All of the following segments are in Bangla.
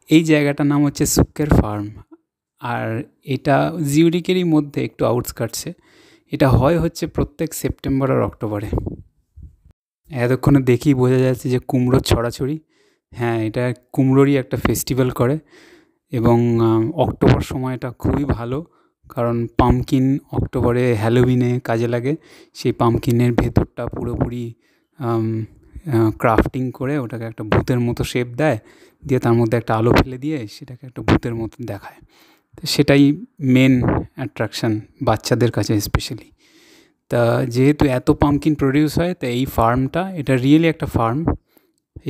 এই জায়গাটার নাম হচ্ছে সুক্কের ফার্ম। আর এটা জিউরিকেরই মধ্যে একটু আউটস্কার্টসে। এটা হচ্ছে প্রত্যেক সেপ্টেম্বর আর অক্টোবরে। এতক্ষণে দেখেই বোঝা যাচ্ছে যে কুমড়োর ছড়াছড়ি। হ্যাঁ, এটা কুমড়োরই একটা ফেস্টিভ্যাল করে এবং অক্টোবর সময়টা খুবই ভালো, কারণ পাম্পকিন অক্টোবরে হ্যালোউইনে কাজে লাগে। সেই পাম্পকিনের ভেতরটা পুরোপুরি ক্রাফটিং করে ওটাকে একটা ভূতের মতো শেপ দেয়, দিয়ে তার মধ্যে একটা আলো ফেলে দিয়ে সেটাকে একটা ভূতের মতো দেখায়। তো সেটাই মেন অ্যাট্রাকশান বাচ্চাদের কাছে স্পেশালি। তা যেহেতু এত পাম্পকিন প্রডিউস হয়, তা এই ফার্মটা, এটা রিয়েলি একটা ফার্ম।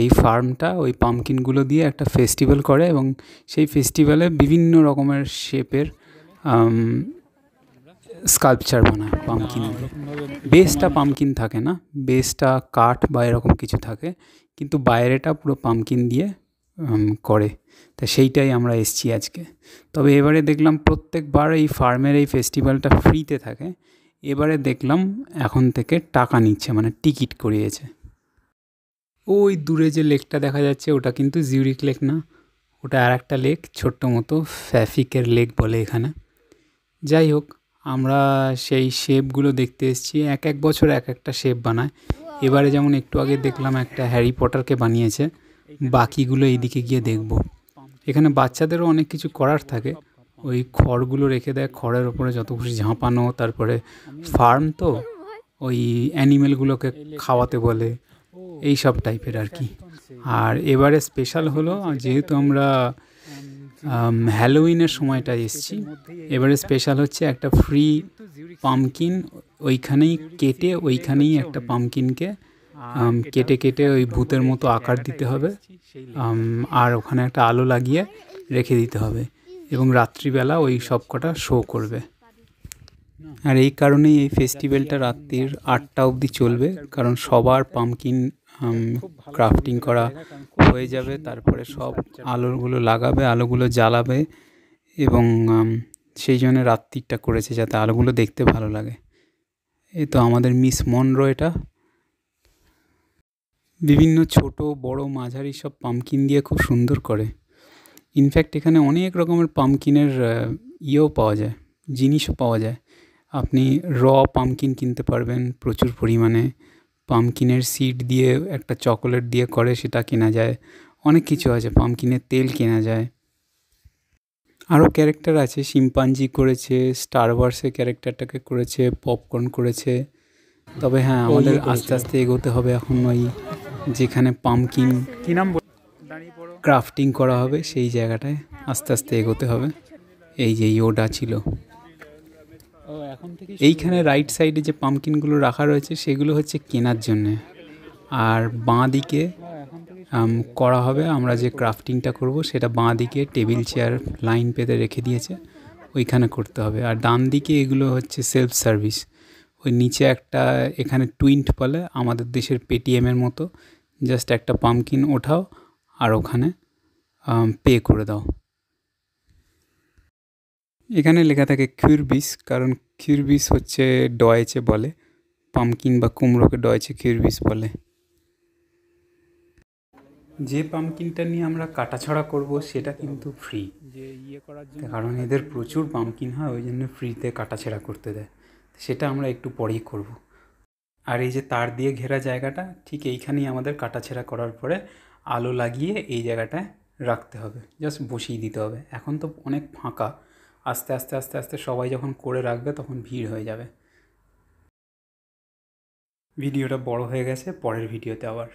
এই ফার্মটা ওই পাম্পকিনগুলো দিয়ে একটা ফেস্টিভ্যাল করে এবং সেই ফেস্টিভ্যালে বিভিন্ন রকমের শেপের স্কাল্পচার বানায় পাম্পকিনের। বেসটা পাম্পকিন থাকে না, বেসটা কাঠ বা এরকম কিছু থাকে, কিন্তু বাইরেটা পুরো পাম্পকিন দিয়ে করে। তা সেইটাই আমরা এসছি আজকে। তবে এবারে দেখলাম প্রত্যেকবার এই ফার্মের এই ফেস্টিভ্যালটা ফ্রিতে থাকে, এবারে দেখলাম এখন থেকে টাকা নিচ্ছে, মানে টিকিট করিয়েছে। ওই দূরে যে লেকটা দেখা যাচ্ছে ওটা কিন্তু জিউরিক লেক না, ওটা আর একটা লেক, ছোট্ট মতো ফ্যাফিকের লেক বলে এখানে। যাই হোক, আমরা সেই শেপগুলো দেখতে এসেছি। এক বছর এক একটা শেপ বানায়। এবারে যেমন একটু আগে দেখলাম একটা হ্যারি পটারকে বানিয়েছে, বাকিগুলো এইদিকে গিয়ে দেখব। এখানে বাচ্চাদেরও অনেক কিছু করার থাকে। ওই খড়গুলো রেখে দেয়, খড়ের ওপরে যত খুশি ঝাঁপানো, তারপরে ফার্ম তো ওই অ্যানিমেলগুলোকে খাওয়াতে বলে, এই সব টাইপের আর কি। আর এবারে স্পেশাল হলো, যেহেতু আমরা হ্যালোউইনের সময়টা এসছি, এবারে স্পেশাল হচ্ছে একটা ফ্রি পাম্পকিন ওইখানেই কেটে, ওইখানেই একটা পাম্পকিনকে কেটে কেটে ওই ভূতের মতো আকার দিতে হবে, আর ওখানে একটা আলো লাগিয়ে রেখে দিতে হবে এবং রাত্রিবেলা ওই সব কটা শো করবে। আর এই কারণেই এই ফেস্টিভ্যালটা রাত্রির 8টা অবধি চলবে, কারণ সবার পাম্পকিন ক্রাফটিং করা হয়ে যাবে, তারপরে সব আলোগুলো লাগাবে, আলোগুলো জ্বালাবে, এবং সেই জন্য রাত্রিটা করেছে যাতে আলোগুলো দেখতে ভালো লাগে। এই তো আমাদের মিস মনরো, এটা বিভিন্ন ছোট বড় মাঝারি সব পাম্পকিন দিয়ে খুব সুন্দর করে। ইনফ্যাক্ট এখানে অনেক রকমের পাম্পকিনের ইয়েও পাওয়া যায়, জিনিসও পাওয়া যায়। আপনি র পাম্পকিন কিনতে পারবেন প্রচুর পরিমাণে, পাম্পকিনের সিড দিয়ে একটা চকোলেট দিয়ে করে সেটা কেনা যায়, অনেক কিছু আছে, পাম্পকিনের তেল কেনা যায়। আরও ক্যারেক্টার আছে, শিম্পাঞ্জি করেছে, স্টার ওয়ার্সের ক্যারেক্টারটাকে করেছে, পপকর্ন করেছে। তবে হ্যাঁ, আমাদের আস্তে আস্তে এগোতে হবে এখন ওই যেখানে পাম্পকিন ক্রাফটিং করা হবে সেই জায়গাটায় আস্তে আস্তে এগোতে হবে। এই যে ইয়োডা ছিল এইখানে রাইট সাইডে যে পাম্পকিনগুলো রাখা রয়েছে সেগুলো হচ্ছে কেনার জন্যে, আর বাঁ দিকে করা হবে, আমরা যে ক্রাফটিংটা করব সেটা বাঁ দিকে টেবিল চেয়ার লাইন পেতে রেখে দিয়েছে, ওইখানে করতে হবে। আর ডান দিকে এগুলো হচ্ছে সেলফ সার্ভিস। ওই নিচে একটা, এখানে টুইন্ট বলে, আমাদের দেশের পেটিএমের মতো, জাস্ট একটা পাম্পকিন ওঠাও আর ওখানে পে করে দাও। এখানে লেখা থাকে কিউরবিস, কারণ কিউরবিস হচ্ছে ডয়েচে বলে, পাম্পকিন বা কুমড়োকে ডয়েচে কিউরবিস বলে। যে পাম্পকিনটা নিয়ে আমরা কাটাছড়া করব সেটা কিন্তু ফ্রি, কারণ এদের প্রচুর পাম্পকিন হয়, ওই জন্য ফ্রিতে কাটাছেড়া করতে দেয়, সেটা আমরা একটু পরেই করব। আর এই যে তার দিয়ে ঘেরা জায়গাটা, ঠিক এইখানেই আমাদের কাটাছেড়া করার পরে আলো লাগিয়ে এই জায়গাটায় রাখতে হবে, জাস্ট বসিয়ে দিতে হবে। এখন তো অনেক ফাঁকা, আস্তে আস্তে আস্তে আস্তে সবাই যখন করে রাখবে তখন ভিড় হয়ে যাবে। ভিডিওটা বড় হয়ে গেছে, পরের ভিডিওতে আবার